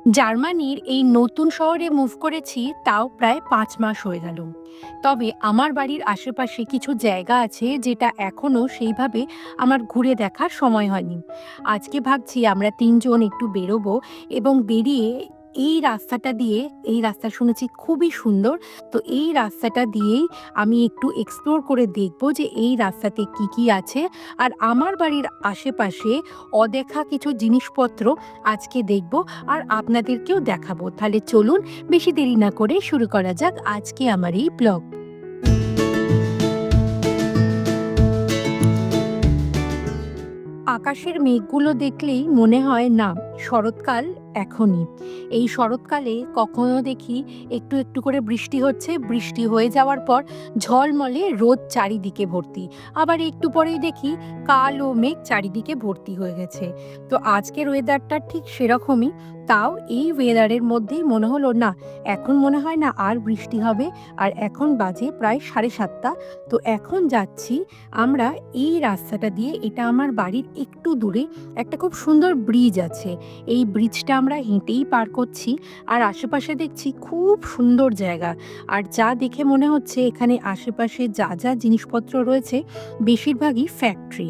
জার্মানির এই নতুন শহরে মুভ করেছি, তাও প্রায় ৫ মাস হয়ে গেল। তবে আমার বাড়ির আশেপাশে কিছু জায়গা আছে যেটা এখনো সেইভাবে আমার ঘুরে দেখার সময় হয়নি। আজকে ভাবছি আমরা ৩ জন একটু বেরোবো এবং বেরিয়ে এই রাস্তাটা দিয়ে, এই রাস্তা শুনেছি খুবই সুন্দর। তো এই রাস্তাটা দিয়েই আমি একটু এক্সপ্লোর করে দেখব যে এই রাস্তাতে কি, কি আছে। আর আমার বাড়ির আশেপাশে অদেখা কিছু জিনিসপত্র আজকে দেখব আর আপনাদেরকেও দেখাবো। তাহলে চলুন বেশি দেরি না করে শুরু করা যাক আজকে আমার এই ব্লগ। আকাশের মেঘগুলো দেখলেই মনে হয় না শরৎকাল এখনই। এই শরৎকালে কখনো দেখি একটু একটু করে বৃষ্টি হচ্ছে, বৃষ্টি হয়ে যাওয়ার পর ঝলমলে রোদ চারিদিকে ভর্তি, আবার একটু পরেই দেখি কালো মেঘ চারিদিকে ভর্তি হয়ে গেছে। তো আজকের ওয়েদারটা ঠিক সেরকমই। তাও এই ওয়েদারের মধ্যেই মনে হলো না, এখন মনে হয় না আর বৃষ্টি হবে। আর এখন বাজে প্রায় 7:30। তো এখন যাচ্ছি আমরা এই রাস্তাটা দিয়ে। এটা আমার বাড়ির একটু দূরে একটা খুব সুন্দর ব্রিজ আছে। এই ব্রিজটা আমরা হেঁটেই পার করছি। আর আশেপাশে দেখছি খুব সুন্দর জায়গা। আর যা দেখে মনে হচ্ছে এখানে আশেপাশে যা যা জিনিসপত্র রয়েছে বেশিরভাগই ফ্যাক্টরি।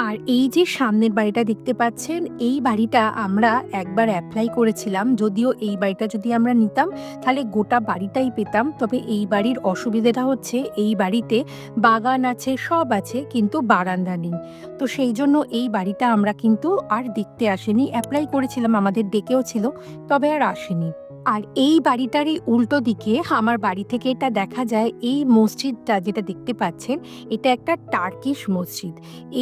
আর এই যে সামনের বাড়িটা দেখতে পাচ্ছেন, এই বাড়িটা আমরা একবার অ্যাপ্লাই করেছিলাম। যদিও এই বাড়িটা যদি আমরা নিতাম তাহলে গোটা বাড়িটাই পেতাম। তবে এই বাড়ির অসুবিধাটা হচ্ছে এই বাড়িতে বাগান আছে, সব আছে, কিন্তু বারান্দা নেই। তো সেই জন্য এই বাড়িটা আমরা কিন্তু আর দেখতে আসেনি। অ্যাপ্লাই করেছিলাম, আমাদের ডেকেও ছিল, তবে আর আসেনি। আর এই বাড়িটারই উল্টো দিকে আমার বাড়ি থেকে এটা দেখা যায়, এই মসজিদটা যেটা দেখতে পাচ্ছেন এটা একটা টার্কিশ মসজিদ।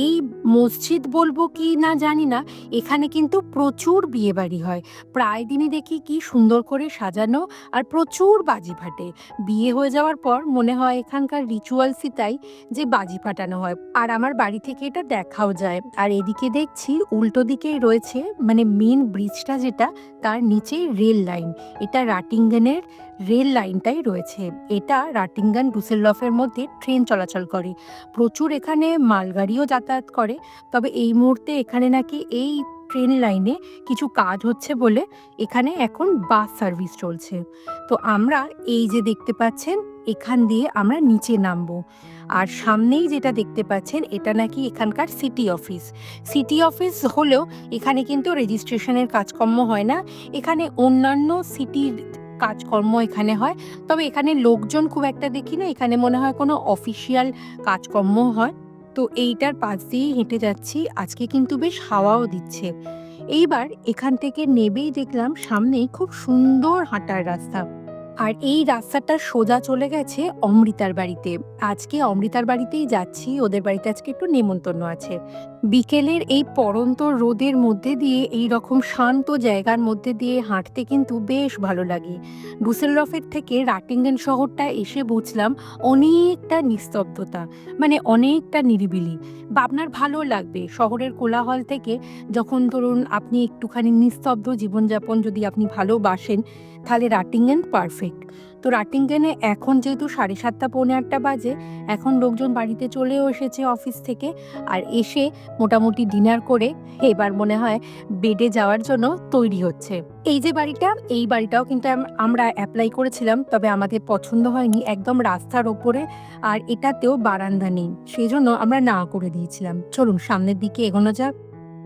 এই মসজিদ বলবো কি না জানি না, এখানে কিন্তু প্রচুর বিয়েবাড়ি হয়। প্রায় দিনই দেখি কি সুন্দর করে সাজানো আর প্রচুর বাজি ফাটে। বিয়ে হয়ে যাওয়ার পর মনে হয় এখানকার রিচুয়ালসই তাই, যে বাজি ফাটানো হয়। আর আমার বাড়ি থেকে এটা দেখাও যায়। আর এদিকে দেখছি উল্টো দিকেই রয়েছে, মানে মেন ব্রিজটা যেটা, তার নিচেই রেল লাইন। এটা রাটিঙ্গেনের রেল লাইনটাই রয়েছে। এটা রাটিঙ্গান ডুসেলডর্ফের মধ্যে ট্রেন চলাচল করে। প্রচুর এখানে মালগাড়িও যাতায়াত করে। তবে এই মুহূর্তে এখানে নাকি এই ট্রেন লাইনে কিছু কাজ হচ্ছে বলে এখানে এখন বাস সার্ভিস চলছে। তো আমরা এই যে দেখতে পাচ্ছেন, এখান দিয়ে আমরা নিচে নামবো। আর সামনেই যেটা দেখতে পাচ্ছেন এটা নাকি এখানকার সিটি অফিস। সিটি অফিস হলেও এখানে কিন্তু রেজিস্ট্রেশনের কাজকর্ম হয় না। এখানে অন্যান্য সিটির কাজকর্ম এখানে হয়। তবে এখানে লোকজন খুব একটা দেখি না, এখানে মনে হয় কোনো অফিসিয়াল কাজকর্ম হয়। তো এইটার পাশ দিয়েই হেঁটে যাচ্ছি। আজকে কিন্তু বেশ হাওয়াও দিচ্ছে। এইবার এখান থেকে নেবেই দেখলাম সামনেই খুব সুন্দর হাঁটার রাস্তা। আর এই রাস্তাটা সোজা চলে গেছে অমৃতার বাড়িতে। আজকে অমৃতার বাড়িতেই যাচ্ছি, ওদের বাড়িতে আজকে একটু নেমন্তন্ন আছে। বিকেলের এই পড়ন্ত রোদের মধ্যে দিয়ে এই রকম শান্ত জায়গার মধ্যে দিয়ে হাঁটতে কিন্তু বেশ ভালো লাগে। ডুসেলডর্ফের থেকে রাটিঙ্গেন শহরটা এসে বুঝলাম অনেকটা নিস্তব্ধতা, মানে অনেকটা নিরিবিলি। বা আপনার ভালো লাগবে শহরের কোলাহল থেকে। যখন ধরুন আপনি একটুখানি নিস্তব্ধ জীবনযাপন যদি আপনি ভালোবাসেন, তাহলে রাটিঙ্গেন পারফেক্ট। তো রাটিঙ্গেনে এখন যেহেতু 7:30 পৌনে 8টা বাজে, এখন লোকজন বাড়িতে চলেও এসেছে অফিস থেকে। আর এসে মোটামুটি ডিনার করে এবার মনে হয় বেডে যাওয়ার জন্য তৈরি হচ্ছে। এই যে বাড়িটা, এই বাড়িটাও কিন্তু আমরা অ্যাপ্লাই করেছিলাম, তবে আমাদের পছন্দ হয়নি, একদম রাস্তার ওপরে। আর এটাতেও বারান্দা নেই, সেই জন্য আমরা না করে দিয়েছিলাম। চলুন সামনের দিকে এগোনো যাক।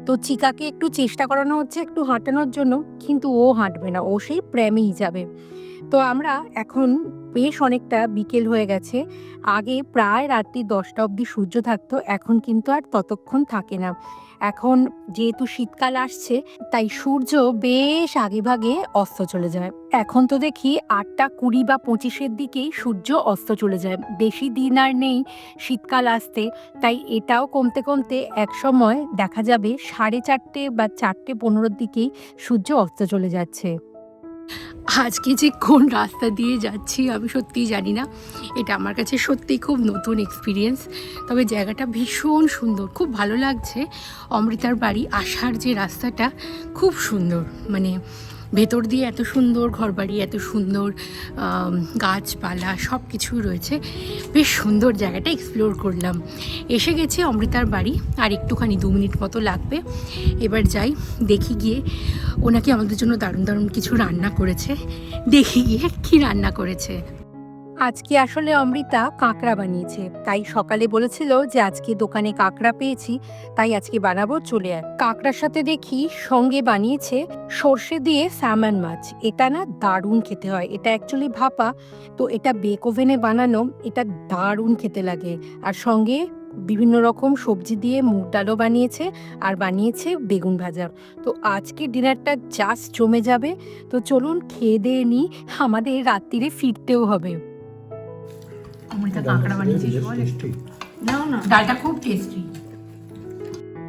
তো চিকাকে একটু চেষ্টা করানো হচ্ছে একটু হাঁটানোর জন্য, কিন্তু ও হাঁটবে না, ও সেই প্রেমেই যাবে। তো আমরা এখন বেশ অনেকটা বিকেল হয়ে গেছে। আগে প্রায় রাত্রি 10টা অবধি সূর্য থাকতো, এখন কিন্তু আর ততক্ষণ থাকে না। এখন যেহেতু শীতকাল আসছে, তাই সূর্য বেশ আগেভাগে অস্ত চলে যায়। এখন তো দেখি 8টা 20 বা 25-এর দিকেই সূর্য অস্ত চলে যায়। বেশি দিন আর নেই শীতকাল আসতে। তাই এটাও কমতে কমতে একসময় দেখা যাবে 4:30 বা 4:15-র দিকেই সূর্য অস্ত চলে যাচ্ছে। আজকে যে কোন রাস্তা দিয়ে যাচ্ছি আমি সত্যিই জানি না। এটা আমার কাছে সত্যিই খুব নতুন এক্সপিরিয়েন্স। তবে জায়গাটা ভীষণ সুন্দর, খুব ভালো লাগছে। অমৃতার বাড়ি আসার যে রাস্তাটা খুব সুন্দর, মানে ভেতর দিয়ে এত সুন্দর ঘরবাড়ি, এত সুন্দর গাছপালা সব কিছুই রয়েছে। বেশ সুন্দর জায়গাটা এক্সপ্লোর করলাম। এসে গেছি অমৃতার বাড়ি, আর একটুখানি 2 মিনিট মতো লাগবে। এবার যাই, দেখি গিয়ে ও নাকি আমাদের জন্য দারুণ দারুণ কিছু রান্না করেছে। দেখি গিয়ে কি রান্না করেছে। আজকে আসলে অমৃতা কাঁকড়া বানিয়েছে, তাই সকালে বলেছিল যে আজকে দোকানে কাঁকড়া পেয়েছি, তাই আজকে বানাবো, চলে আয়। কাঁকড়ার সাথে দেখি সঙ্গে বানিয়েছে সর্ষে দিয়ে স্যামন মাছ। এটা না দারুণ খেতে হয়, এটা অ্যাকচুয়ালি ভাপা, তো এটা বেক ওভেনে বানানো, এটা দারুণ খেতে লাগে। আর সঙ্গে বিভিন্ন রকম সবজি দিয়ে মুগ ডালও বানিয়েছে, আর বানিয়েছে বেগুন ভাজা। তো আজকে ডিনারটা জাস্ট জমে যাবে। তো চলুন খেয়ে দিয়ে নিই, আমাদের রাত্রিরে ফিরতেও হবে। অমৃতা কাঁকড়া বানিয়েছিস বলে? ডালটা খুব টেস্টি।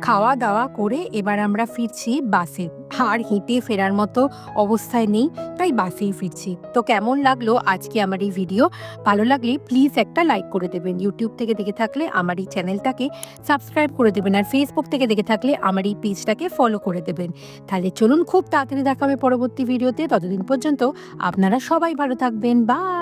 খাওয়া দাওয়া করে এবার আমরা ফিরছি বাসে। আর হেঁটে ফেরার মতো অবস্থায় নেই, তাই বাসেই ফিরছি। তো কেমন লাগলো আজকে আমার এই ভিডিও? ভালো লাগলে প্লিজ একটা লাইক করে দেবেন। ইউটিউব থেকে দেখে থাকলে আমার এই চ্যানেলটাকে সাবস্ক্রাইব করে দেবেন, আর ফেসবুক থেকে দেখে থাকলে আমার এই পেজটাকে ফলো করে দেবেন। তাহলে চলুন, খুব তাড়াতাড়ি দেখা হবে পরবর্তী ভিডিওতে। ততদিন পর্যন্ত আপনারা সবাই ভালো থাকবেন। বাই।